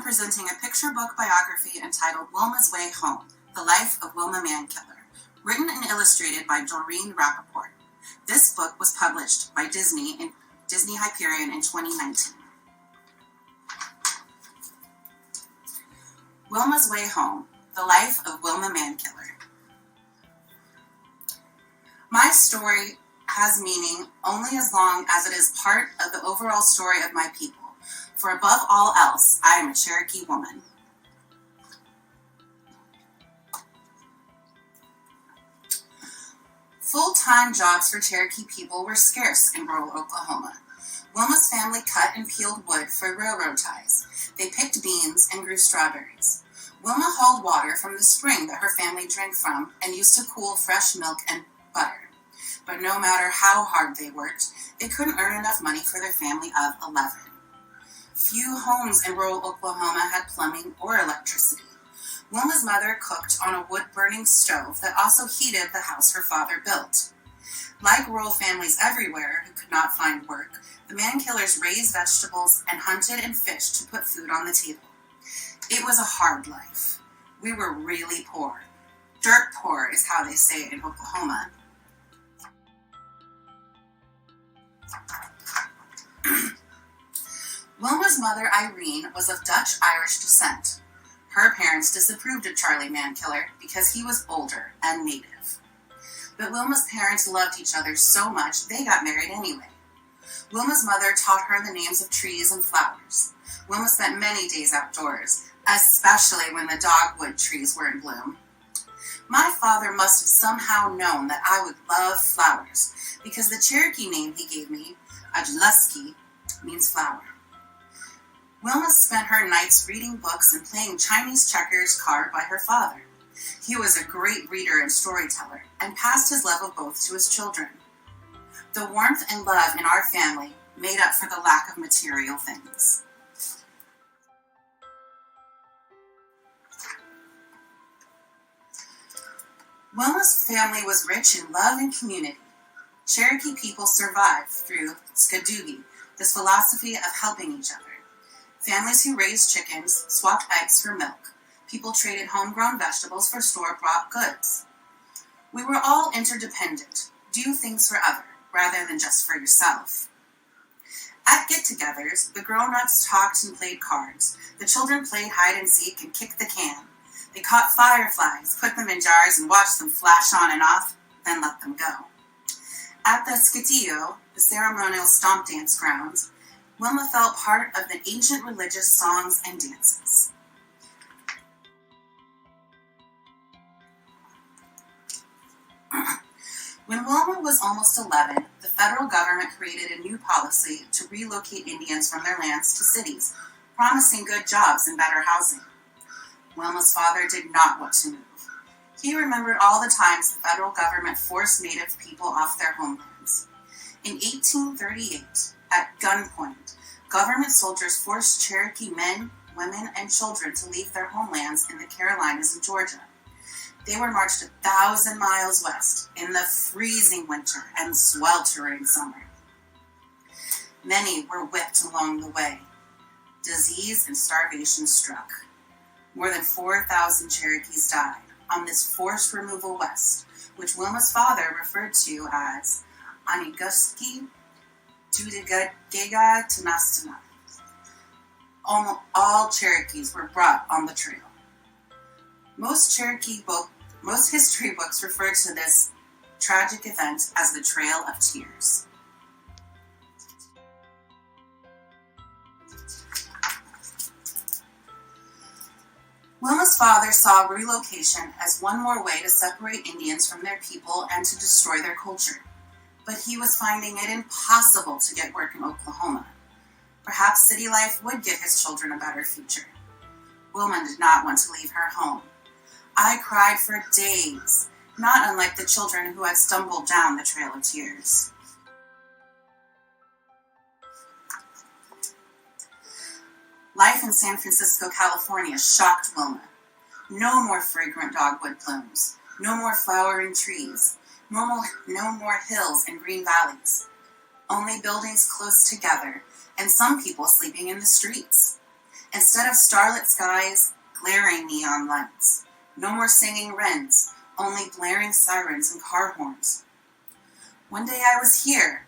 presenting a picture book biography entitled Wilma's Way Home, The Life of Wilma Mankiller, written and illustrated by Doreen Rappaport. This book was published by Disney-Hyperion in 2019. Wilma's Way Home, The Life of Wilma Mankiller. My story has meaning only as long as it is part of the overall story of my people. For above all else, I am a Cherokee woman. Full-time jobs for Cherokee people were scarce in rural Oklahoma. Wilma's family cut and peeled wood for railroad ties. They picked beans and grew strawberries. Wilma hauled water from the spring that her family drank from and used to cool fresh milk and butter. But no matter how hard they worked, they couldn't earn enough money for their family of 11. Few homes in rural Oklahoma had plumbing or electricity. Wilma's mother cooked on a wood-burning stove that also heated the house her father built. Like rural families everywhere who could not find work, the Mankillers raised vegetables and hunted and fished to put food on the table. It was a hard life. We were really poor. Dirt poor is how they say it in Oklahoma. Wilma's mother, Irene, was of Dutch-Irish descent. Her parents disapproved of Charlie Mankiller because he was older and native. But Wilma's parents loved each other so much they got married anyway. Wilma's mother taught her the names of trees and flowers. Wilma spent many days outdoors, especially when the dogwood trees were in bloom. My father must have somehow known that I would love flowers because the Cherokee name he gave me, Ajluski, means flower. Wilma spent her nights reading books and playing Chinese checkers carved by her father. He was a great reader and storyteller and passed his love of both to his children. The warmth and love in our family made up for the lack of material things. Wilma's family was rich in love and community. Cherokee people survived through skadoogie, this philosophy of helping each other. Families who raised chickens swapped eggs for milk. People traded homegrown vegetables for store-bought goods. We were all interdependent. Do things for others, rather than just for yourself. At get-togethers, the grown-ups talked and played cards. The children played hide-and-seek and kicked the can. They caught fireflies, put them in jars, and watched them flash on and off, then let them go. At the Skitillo, the ceremonial stomp dance grounds, Wilma felt part of the ancient religious songs and dances. When Wilma was almost 11, the federal government created a new policy to relocate Indians from their lands to cities, promising good jobs and better housing. Wilma's father did not want to move. He remembered all the times the federal government forced Native people off their homelands. In 1838, at gunpoint, government soldiers forced Cherokee men, women, and children to leave their homelands in the Carolinas and Georgia. They were marched 1,000 miles west in the freezing winter and sweltering summer. Many were whipped along the way. Disease and starvation struck. More than 4,000 Cherokees died on this forced removal west, which Wilma's father referred to as Aniguski Tudegega Tanastana. All Cherokees were brought on the trail. Most history books refer to this tragic event as the Trail of Tears. Wilma's father saw relocation as one more way to separate Indians from their people and to destroy their culture. But he was finding it impossible to get work in Oklahoma. Perhaps city life would give his children a better future. Wilma did not want to leave her home. I cried for days, not unlike the children who had stumbled down the Trail of Tears. Life in San Francisco, California shocked Wilma. No more fragrant dogwood plumes, no more flowering trees, no more hills and green valleys. Only buildings close together, and some people sleeping in the streets. Instead of starlit skies, glaring neon lights. No more singing wrens, only blaring sirens and car horns. One day I was here,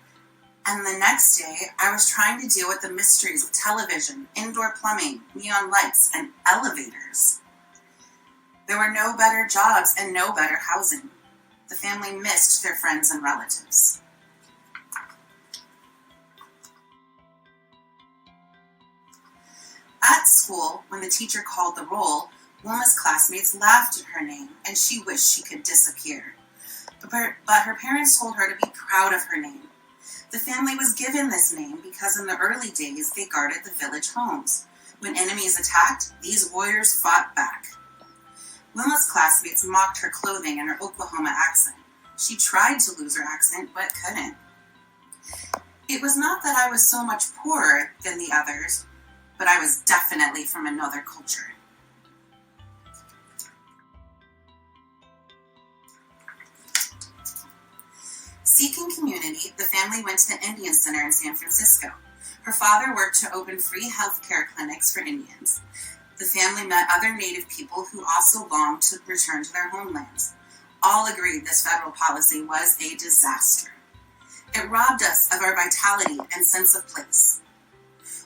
and the next day I was trying to deal with the mysteries of television, indoor plumbing, neon lights, and elevators. There were no better jobs and no better housing. The family missed their friends and relatives. At school, when the teacher called the roll, Wilma's classmates laughed at her name, and she wished she could disappear. But her parents told her to be proud of her name. The family was given this name because in the early days they guarded the village homes. When enemies attacked, these warriors fought back. Wilma's classmates mocked her clothing and her Oklahoma accent. She tried to lose her accent, but couldn't. It was not that I was so much poorer than the others, but I was definitely from another culture. Seeking community, the family went to the Indian Center in San Francisco. Her father worked to open free health care clinics for Indians. The family met other Native people who also longed to return to their homelands. All agreed this federal policy was a disaster. It robbed us of our vitality and sense of place.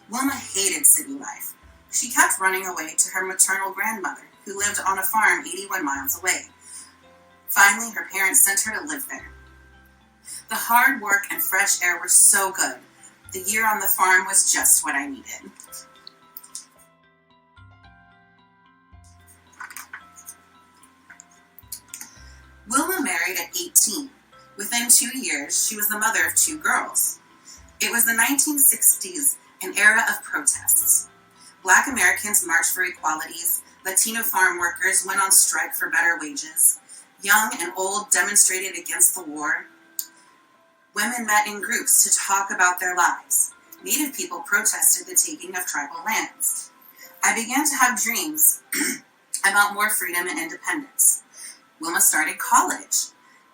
Wilma hated city life. She kept running away to her maternal grandmother, who lived on a farm 81 miles away. Finally, her parents sent her to live there. The hard work and fresh air were so good. The year on the farm was just what I needed. Wilma married at 18. Within 2 years, she was the mother of 2 girls. It was the 1960s, an era of protests. Black Americans marched for equalities. Latino farm workers went on strike for better wages. Young and old demonstrated against the war. Women met in groups to talk about their lives. Native people protested the taking of tribal lands. I began to have dreams about more freedom and independence. Wilma started college.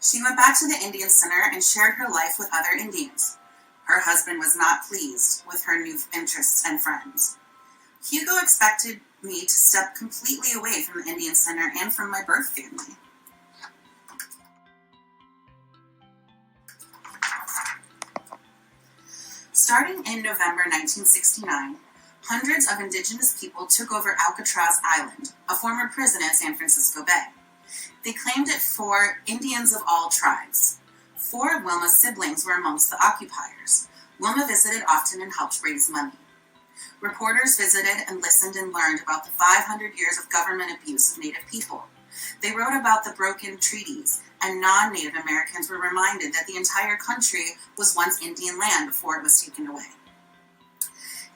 She went back to the Indian Center and shared her life with other Indians. Her husband was not pleased with her new interests and friends. Hugo expected me to step completely away from the Indian Center and from my birth family. Starting in November 1969, hundreds of indigenous people took over Alcatraz Island, a former prison in San Francisco Bay. They claimed it for Indians of all tribes. 4 of Wilma's siblings were amongst the occupiers. Wilma visited often and helped raise money. Reporters visited and listened and learned about the 500 years of government abuse of Native people. They wrote about the broken treaties, and non-Native Americans were reminded that the entire country was once Indian land before it was taken away.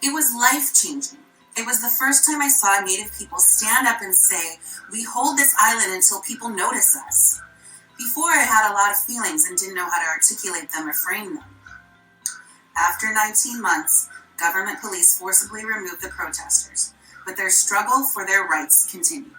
It was life-changing. It was the first time I saw Native people stand up and say, "We hold this island until people notice us." Before, I had a lot of feelings and didn't know how to articulate them or frame them. After 19 months, government police forcibly removed the protesters, but their struggle for their rights continued.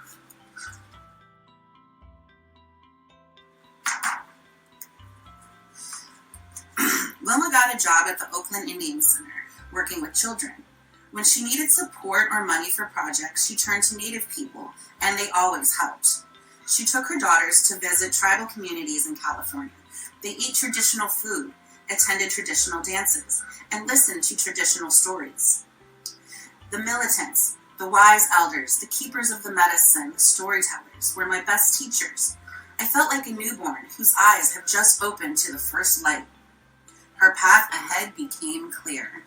Wilma got a job at the Oakland Indian Center, working with children. When she needed support or money for projects, she turned to Native people, and they always helped. She took her daughters to visit tribal communities in California. They ate traditional food, attended traditional dances, and listened to traditional stories. The militants, the wise elders, the keepers of the medicine, the storytellers were my best teachers. I felt like a newborn whose eyes have just opened to the first light. Her path ahead became clear.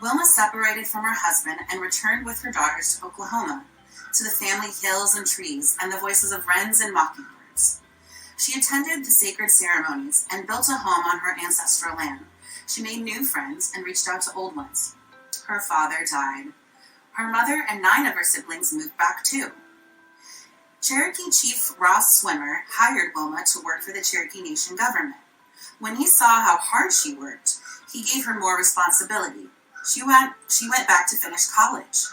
Wilma separated from her husband and returned with her daughters to Oklahoma, to the family hills and trees and the voices of wrens and mockingbirds. She attended the sacred ceremonies and built a home on her ancestral land. She made new friends and reached out to old ones. Her father died. Her mother and 9 of her siblings moved back too. Cherokee Chief Ross Swimmer hired Wilma to work for the Cherokee Nation government. When he saw how hard she worked, he gave her more responsibility. She went back to finish college.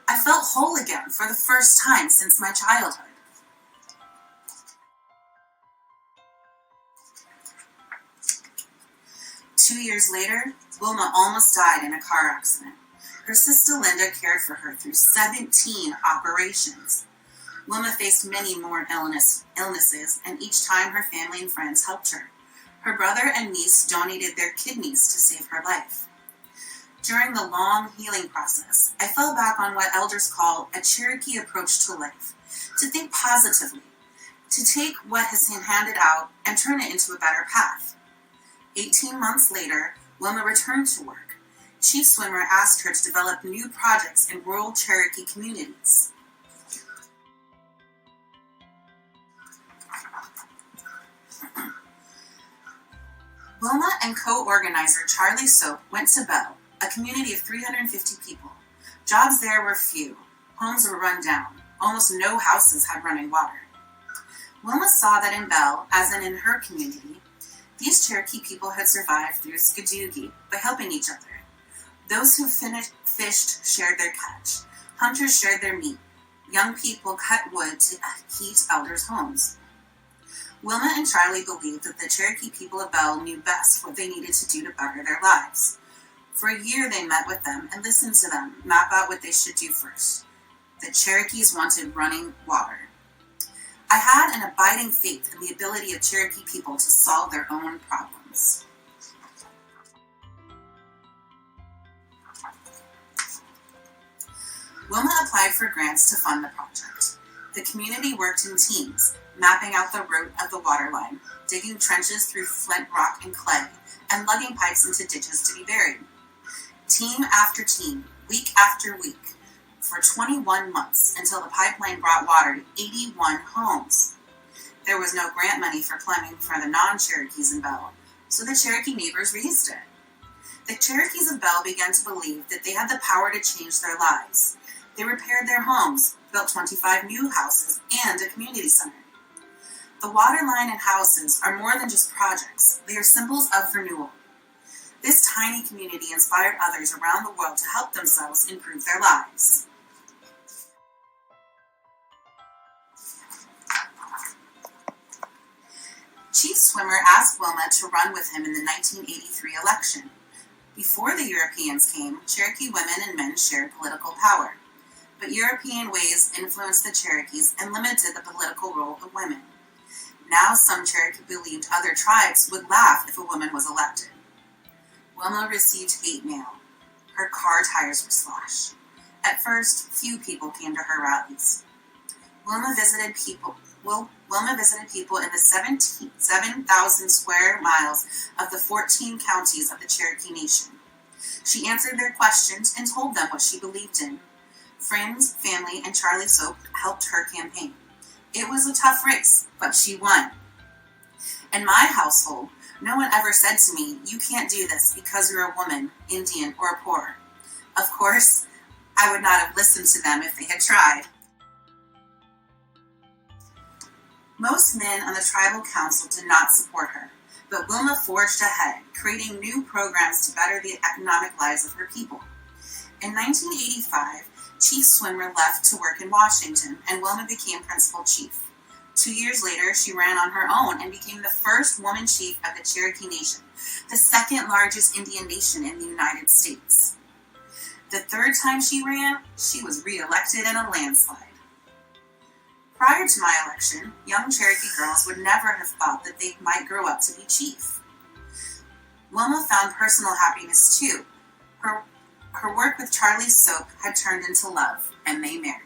I felt whole again for the first time since my childhood. 2 years later, Wilma almost died in a car accident. Her sister Linda cared for her through 17 operations. Wilma faced many more illnesses, and each time her family and friends helped her. Her brother and niece donated their kidneys to save her life. During the long healing process, I fell back on what elders call a Cherokee approach to life, to think positively, to take what has been handed out and turn it into a better path. 18 months later, Wilma returned to work. Chief Swimmer asked her to develop new projects in rural Cherokee communities. Wilma and co-organizer Charlie Soap went to Bell, a community of 350 people. Jobs there were few. Homes were run down. Almost no houses had running water. Wilma saw that in Bell, as in her community, these Cherokee people had survived through Skidoogie by helping each other. Those who fished shared their catch. Hunters shared their meat. Young people cut wood to heat elders' homes. Wilma and Charlie believed that the Cherokee people of Bell knew best what they needed to do to better their lives. For a year they met with them and listened to them map out what they should do first. The Cherokees wanted running water. I had an abiding faith in the ability of Cherokee people to solve their own problems. Wilma applied for grants to fund the project. The community worked in teams, mapping out the route of the water line, digging trenches through flint rock and clay, and lugging pipes into ditches to be buried. Team after team, week after week, for 21 months until the pipeline brought water to 81 homes. There was no grant money for plumbing for the non-Cherokees in Bell, so the Cherokee neighbors raised it. The Cherokees of Bell began to believe that they had the power to change their lives. They repaired their homes, built 25 new houses, and a community center. The water line and houses are more than just projects. They are symbols of renewal. This tiny community inspired others around the world to help themselves improve their lives. Chief Swimmer asked Wilma to run with him in the 1983 election. Before the Europeans came, Cherokee women and men shared political power. But European ways influenced the Cherokees and limited the political role of women. Now some Cherokee believed other tribes would laugh if a woman was elected. Wilma received hate mail. Her car tires were slashed. At first, few people came to her rallies. Wilma visited people in the 7,000 square miles of the 14 counties of the Cherokee Nation. She answered their questions and told them what she believed in. Friends, family, and Charlie Soap helped her campaign. It was a tough race, but she won. In my household, no one ever said to me, "You can't do this because you're a woman, Indian, or poor." Of course, I would not have listened to them if they had tried. Most men on the tribal council did not support her, but Wilma forged ahead, creating new programs to better the economic lives of her people. In 1985, Chief Swimmer left to work in Washington, and Wilma became principal chief. 2 years later, she ran on her own and became the first woman chief of the Cherokee Nation, the second largest Indian nation in the United States. The third time she ran, she was re-elected in a landslide. Prior to my election, young Cherokee girls would never have thought that they might grow up to be chief. Wilma found personal happiness too. Her work with Charlie Soap had turned into love, and they married.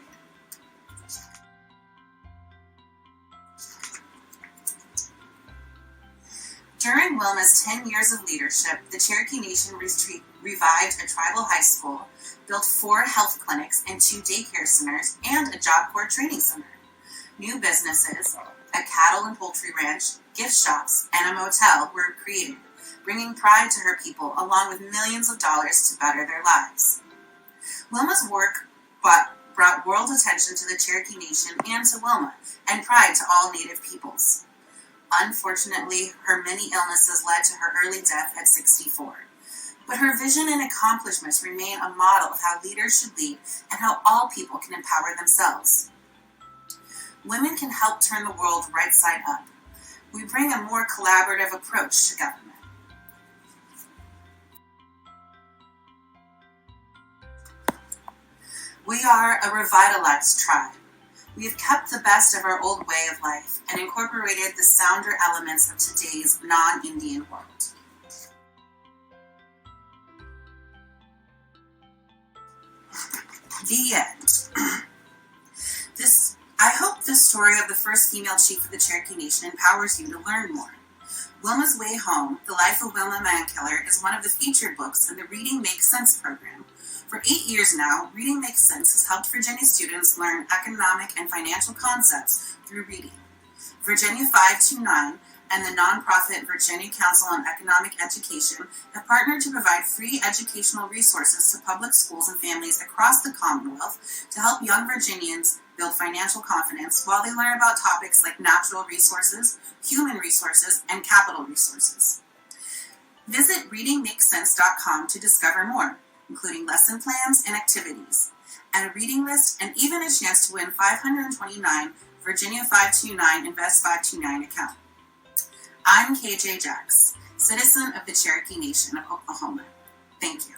During Wilma's 10 years of leadership, the Cherokee Nation revived a tribal high school, built 4 health clinics and 2 daycare centers, and a Job Corps training center. New businesses, a cattle and poultry ranch, gift shops, and a motel were created, bringing pride to her people along with millions of dollars to better their lives. Wilma's work brought world attention to the Cherokee Nation and to Wilma, and pride to all Native peoples. Unfortunately, her many illnesses led to her early death at 64. But her vision and accomplishments remain a model of how leaders should lead and how all people can empower themselves. Women can help turn the world right side up. We bring a more collaborative approach to government. We are a revitalized tribe. We have kept the best of our old way of life and incorporated the sounder elements of today's non-Indian world. The end. I hope this story of the first female chief of the Cherokee Nation empowers you to learn more. Wilma's Way Home, The Life of Wilma Mankiller, is one of the featured books in the Reading Makes Sense program. For 8 years now, Reading Makes Sense has helped Virginia students learn economic and financial concepts through reading. Virginia 529 and the nonprofit Virginia Council on Economic Education have partnered to provide free educational resources to public schools and families across the Commonwealth to help young Virginians build financial confidence while they learn about topics like natural resources, human resources, and capital resources. Visit readingmakesense.com to discover more, including lesson plans and activities, and a reading list, and even a chance to win 529 Virginia 529 Invest 529 account. I'm KJ Jacks, citizen of the Cherokee Nation of Oklahoma. Thank you.